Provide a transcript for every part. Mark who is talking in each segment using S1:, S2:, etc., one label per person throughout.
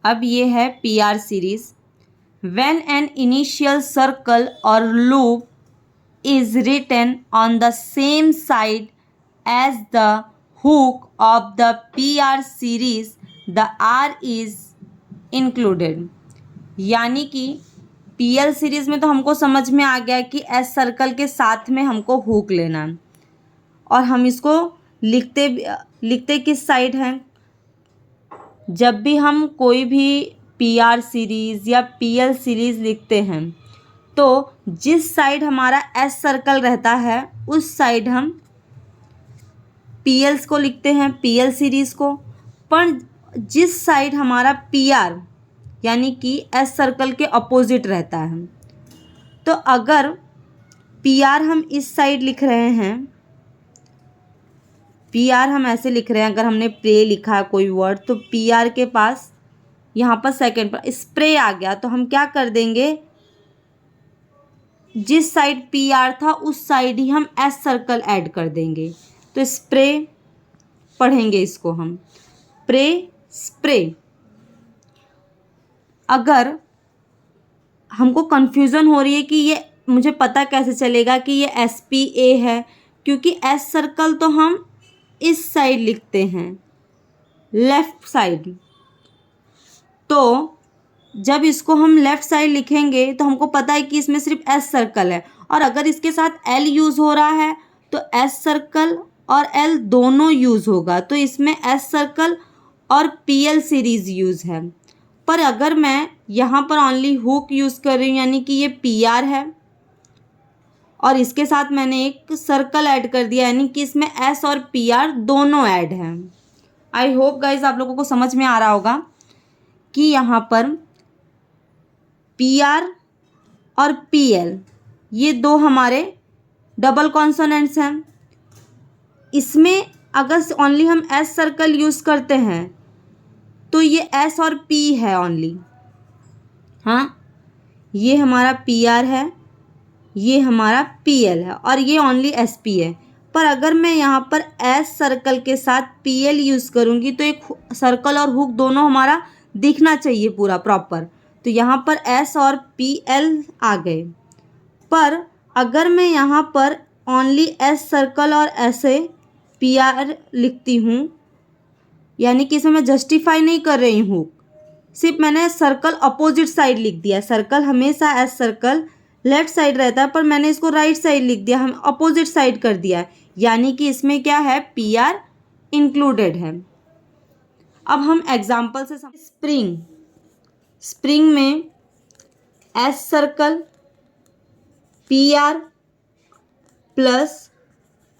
S1: अब ये है P R series. When an initial circle और loop is written on the same side as the hook of the PR series, the R is included। यानी कि PL series में तो हमको समझ में आ गया कि S सर्कल के साथ में हमको हुक लेना है, और हम इसको लिखते किस साइड है। जब भी हम कोई भी PR सीरीज़ या PL सीरीज़ लिखते हैं तो जिस साइड हमारा एस सर्कल रहता है उस साइड हम पीएल्स को लिखते हैं, पीएल सीरीज़ को। पर जिस साइड हमारा पीआर यानी कि एस सर्कल के अपोजिट रहता है, तो अगर पीआर हम इस साइड लिख रहे हैं, पीआर हम ऐसे लिख रहे हैं, अगर हमने प्रे लिखा है कोई वर्ड, तो पीआर के पास यहाँ पर सेकेंड पर स्प्रे आ गया, तो हम क्या कर देंगे, जिस साइड पी आर था उस साइड ही हम एस सर्कल ऐड कर देंगे। तो स्प्रे पढ़ेंगे इसको हम, प्रे स्प्रे। अगर हमको कन्फ्यूज़न हो रही है कि ये मुझे पता कैसे चलेगा कि ये एस पी ए है, क्योंकि एस सर्कल तो हम इस साइड लिखते हैं, लेफ़्ट साइड। तो जब इसको हम लेफ़्ट साइड लिखेंगे तो हमको पता है कि इसमें सिर्फ एस सर्कल है, और अगर इसके साथ एल यूज़ हो रहा है तो एस सर्कल और एल दोनों यूज़ होगा, तो इसमें एस सर्कल और पी एल सीरीज़ यूज़ है। पर अगर मैं यहाँ पर ओनली हुक यूज़ कर रही हूँ, यानी कि ये पी आर है और इसके साथ मैंने एक सर्कल ऐड कर दिया, यानी कि इसमें एस और पी आर दोनों ऐड हैं। आई होप गाइज आप लोगों को समझ में आ रहा होगा कि यहाँ पर पी आर और पी एल ये दो हमारे डबल कॉन्सोनेंट्स हैं। इसमें अगर ओनली हम एस सर्कल यूज़ करते हैं तो ये एस और पी है ओनली। हाँ, ये हमारा पी आर है, ये हमारा पी एल है, और ये ओनली एस पी है। पर अगर मैं यहाँ पर एस सर्कल के साथ पी एल यूज़ करूँगी तो एक सर्कल और हुक दोनों हमारा दिखना चाहिए पूरा प्रॉपर, तो यहाँ पर एस और पी एल आ गए। पर अगर मैं यहाँ पर ओनली एस सर्कल और ऐसे पी आर लिखती हूँ, यानी कि इसमें मैं जस्टिफाई नहीं कर रही हूँ, सिर्फ मैंने सर्कल अपोजिट साइड लिख दिया। सर्कल हमेशा एस सर्कल लेफ्ट साइड रहता है, पर मैंने इसको राइट साइड लिख दिया, हम अपोजिट साइड कर दिया, यानी कि इसमें क्या है, पी आर इंक्लूडेड है। अब हम एग्जाम्पल से स्प्रिंग, स्प्रिंग में S circle P R plus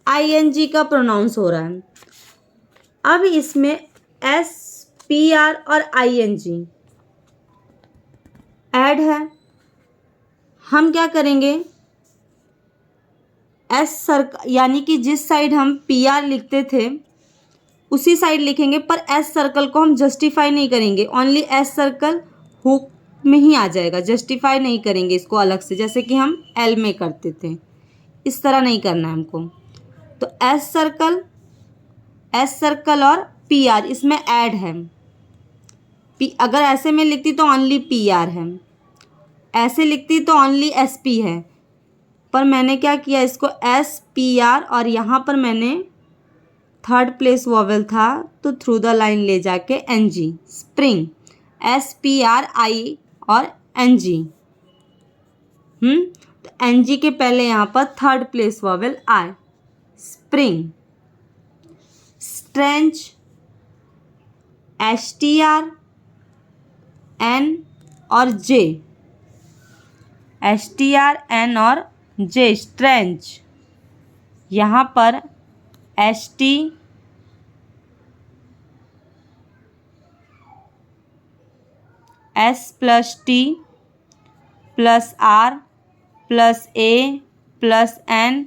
S1: I N G का प्रोनाउंस हो रहा है। अब इसमें एस पी आर और आई एन जी ऐड है, हम क्या करेंगे, एस सर्कल यानी कि जिस साइड हम पी आर लिखते थे उसी साइड लिखेंगे, पर एस सर्कल को हम जस्टिफाई नहीं करेंगे, ओनली एस सर्कल हुक में ही आ जाएगा, जस्टिफाई नहीं करेंगे इसको अलग से, जैसे कि हम एल में करते थे। इस तरह नहीं करना है हमको। तो एस सर्कल और पी आर इसमें ऐड है। अगर ऐसे में लिखती तो ओनली पी आर है, ऐसे लिखती तो ओनली एस पी है, पर मैंने क्या किया, इसको एस पी आर और यहाँ पर मैंने थर्ड प्लेस वॉवेल था तो थ्रू द लाइन ले जाके N G, spring, S P R I और एन जी। तो एन जी के पहले यहाँ पर थर्ड प्लेस वॉवेल आए, spring. Strange, S T R N और J, S T R N और जे, स्ट्रेंच। यहाँ पर S T S plus T plus R plus A plus N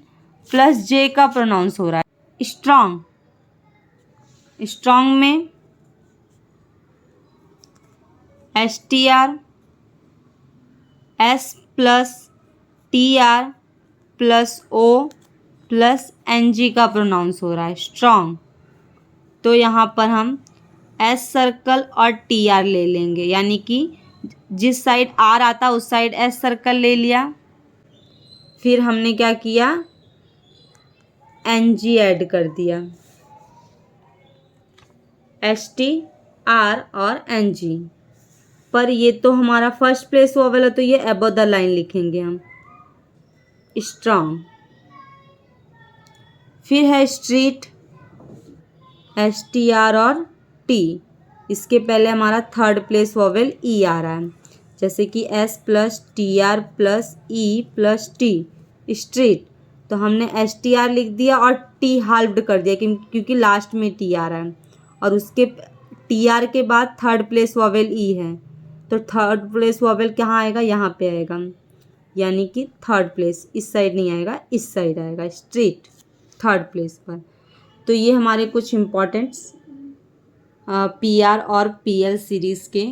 S1: plus J का प्रोनाउंस हो रहा है। स्ट्रॉन्ग, स्ट्रॉन्ग में S T R S plus T R plus O plus N G का pronounce हो रहा है, स्ट्रॉन्ग। तो यहाँ पर हम एस सर्कल और टी आर ले लेंगे, यानी कि जिस साइड आर आता उस साइड एस सर्कल ले लिया। फिर हमने क्या किया, एन जी ऐड कर दिया, एस टी आर और एन जी। पर ये तो हमारा फर्स्ट प्लेस वोवेल है, तो ये अबव द लाइन लिखेंगे हम, स्ट्रॉन्ग। फिर है स्ट्रीट, एस टी आर और टी। इसके पहले हमारा थर्ड प्लेस वोवेल ई आ रहा है, जैसे कि S plus T R plus E plus T, street. तो हमने एस टी आर लिख दिया और टी हाल्व्ड कर दिया क्योंकि लास्ट में टी आ रहा है, और उसके टी आर के बाद थर्ड प्लेस वोवेल ई है, तो थर्ड प्लेस वोवेल कहाँ आएगा, यहाँ पे आएगा, यानी कि थर्ड प्लेस, इस साइड नहीं आएगा, इस साइड आएगा, स्ट्रीट थर्ड प्लेस पर। तो ये हमारे कुछ इम्पॉर्टेंट्स पी आर और पी एल सीरीज़ के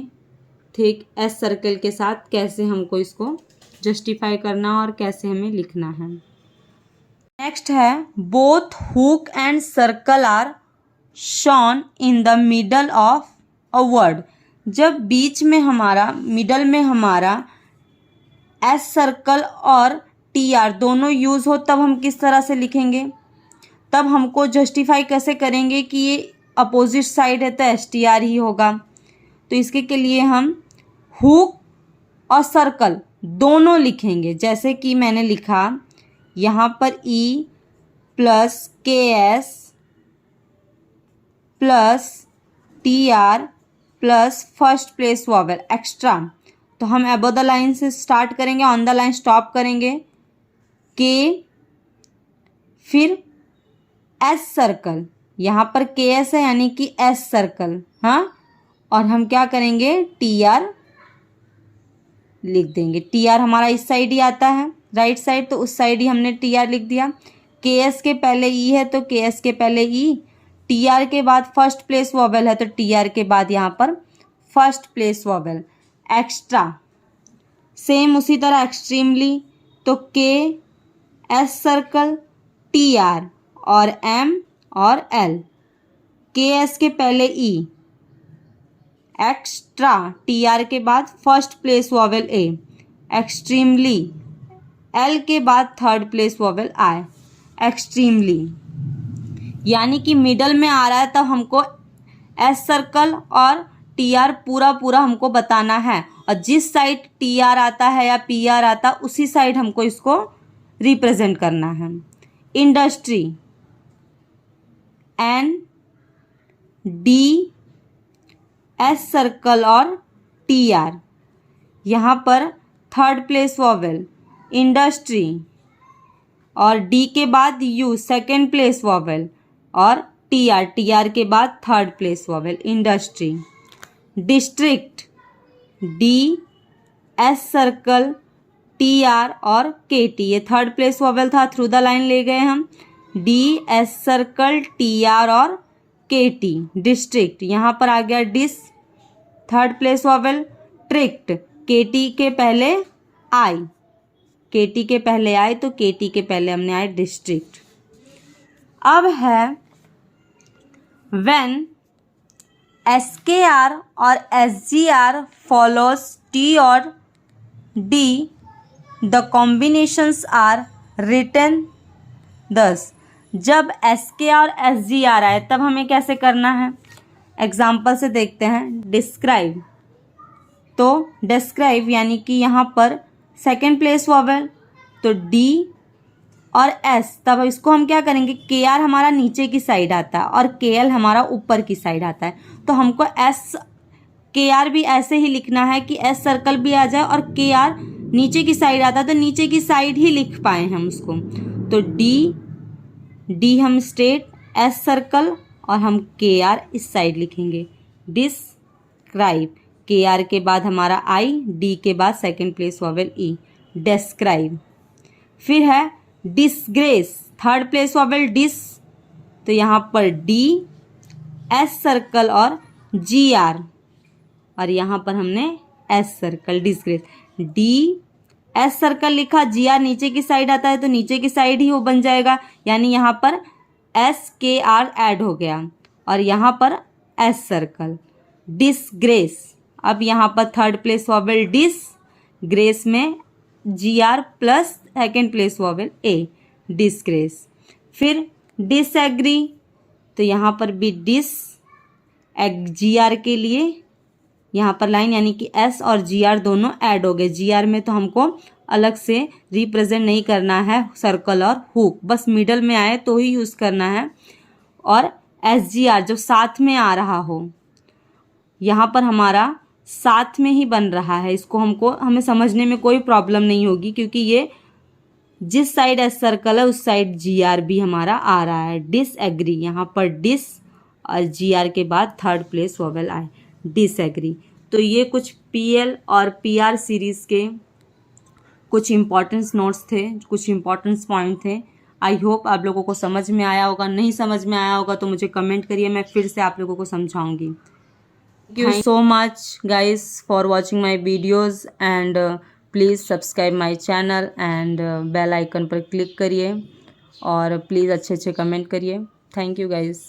S1: ठीक एस सर्कल के साथ कैसे हमको इसको जस्टिफाई करना और कैसे हमें लिखना है। नेक्स्ट है both hook and circle are shown in the middle of a word. जब बीच में हमारा, मिडल में हमारा एस सर्कल और टी आर दोनों यूज़ हो, तब हम किस तरह से लिखेंगे, तब हमको जस्टिफाई कैसे करेंगे कि ये अपोजिट साइड है तो एस टी आर ही होगा। तो इसके के लिए हम हुक और सर्कल दोनों लिखेंगे, जैसे कि मैंने लिखा यहाँ पर ई प्लस के S plus T R plus first place vowel extra. तो हम अबव द लाइन से स्टार्ट करेंगे, ऑन द लाइन स्टॉप करेंगे, के फिर एस सर्कल, यहाँ पर के एस है यानी कि एस सर्कल, हाँ, और हम क्या करेंगे, टी आर लिख देंगे। टी आर हमारा इस साइड ही आता है, राइट साइड, तो उस साइड ही हमने टी आर लिख दिया। के एस के पहले ई है तो के एस के पहले ई, टी आर के बाद फर्स्ट प्लेस वोवेल है तो टी आर के बाद यहाँ पर first place vowel extra. Same उसी तरह एक्सट्रीमली, तो के एस सर्कल टी आर और एम और एल, के एस के पहले ई एक्स्ट्रा, टी आर के बाद फर्स्ट प्लेस वोवेल ए, एक्सट्रीमली, एल के बाद थर्ड प्लेस वोवेल आई, एक्सट्रीमली। यानी कि मिडल में आ रहा है तब हमको एस सर्कल और टी आर पूरा पूरा हमको बताना है, और जिस साइड टी आर आता है या पी आर आता है उसी साइड हमको इसको रिप्रेजेंट करना है। Industry, N D S circle और टी आर, यहाँ पर थर्ड प्लेस वोवेल इंडस्ट्री, और डी के बाद यू सेकेंड प्लेस वोवेल, और टी आर के बाद third place vowel industry. District, D S circle T R और के टी, ये थर्ड प्लेस वोवेल था, थ्रू द लाइन ले गए हम, D S circle T R और के टी, डिस्ट्रिक्ट। यहाँ पर आ गया डिस, थर्ड प्लेस वोवेल, ट्रिक्ट, के टी के पहले आई, के टी के पहले आई तो के टी के पहले हमने आए डिस्ट्रिक्ट। अब है व्हेन एस के आर और S G R follows T और D the combinations are written thus. जब एस के और एस जी आ रहा है तब हमें कैसे करना है, एग्जाम्पल से देखते हैं। डिस्क्राइब, तो डिस्क्राइब यानी कि यहाँ पर सेकेंड प्लेस वोवेल तो डी और एस, तब इसको हम क्या करेंगे, के आर हमारा नीचे की साइड आता है और के एल हमारा ऊपर की साइड आता है, तो हमको एस के आर भी ऐसे ही लिखना है कि एस सर्कल भी आ जाए और के आर नीचे की साइड आता है तो नीचे की साइड ही लिख पाए हम उसको। तो डी हम स्ट्रेट, एस सर्कल और हम के आर इस साइड लिखेंगे। डिस्क्राइब, के आर के बाद हमारा आई, डी के बाद second place vowel E, describe. फिर है disgrace, third place vowel dis, तो यहाँ पर डी एस सर्कल और जी आर, और यहाँ पर हमने S circle, disgrace, D S circle लिखा, जी आर नीचे की साइड आता है तो नीचे की साइड ही वो बन जाएगा, यानी यहाँ पर एस के आर ऐड हो गया, और यहाँ पर एस सर्कल। डिसग्रेस, अब यहाँ पर third place vowel dis, grace में GR plus second place vowel A, disgrace. फिर डिसएग्री, तो यहाँ पर भी डिस, GR के लिए यहाँ पर लाइन यानी कि S और GR दोनों ऐड हो गए। GR में तो हमको अलग से रिप्रेजेंट नहीं करना है सर्कल और हुक, बस मिडल में आए तो ही यूज़ करना है। और SGR जब साथ में आ रहा हो, यहाँ पर हमारा साथ में ही बन रहा है, इसको हमें समझने में कोई प्रॉब्लम नहीं होगी, क्योंकि ये जिस साइड एस सर्कल है उस साइड GR भी हमारा आ रहा है। डिसएग्री, यहाँ पर डिस और GR के बाद थर्ड प्लेस वोवेल आए, डिसएग्री। तो ये कुछ PL और PR सीरीज़ के कुछ इम्पॉर्टेंस नोट्स थे, कुछ इम्पॉर्टेंस पॉइंट थे। आई होप आप लोगों को समझ में आया होगा। नहीं समझ में आया होगा तो मुझे कमेंट करिए, मैं फिर से आप लोगों को समझाऊंगी। Thank you so much guys for watching my videos and please subscribe my channel and bell icon पर क्लिक करिए और प्लीज़ अच्छे अच्छे कमेंट करिए। Thank you guys.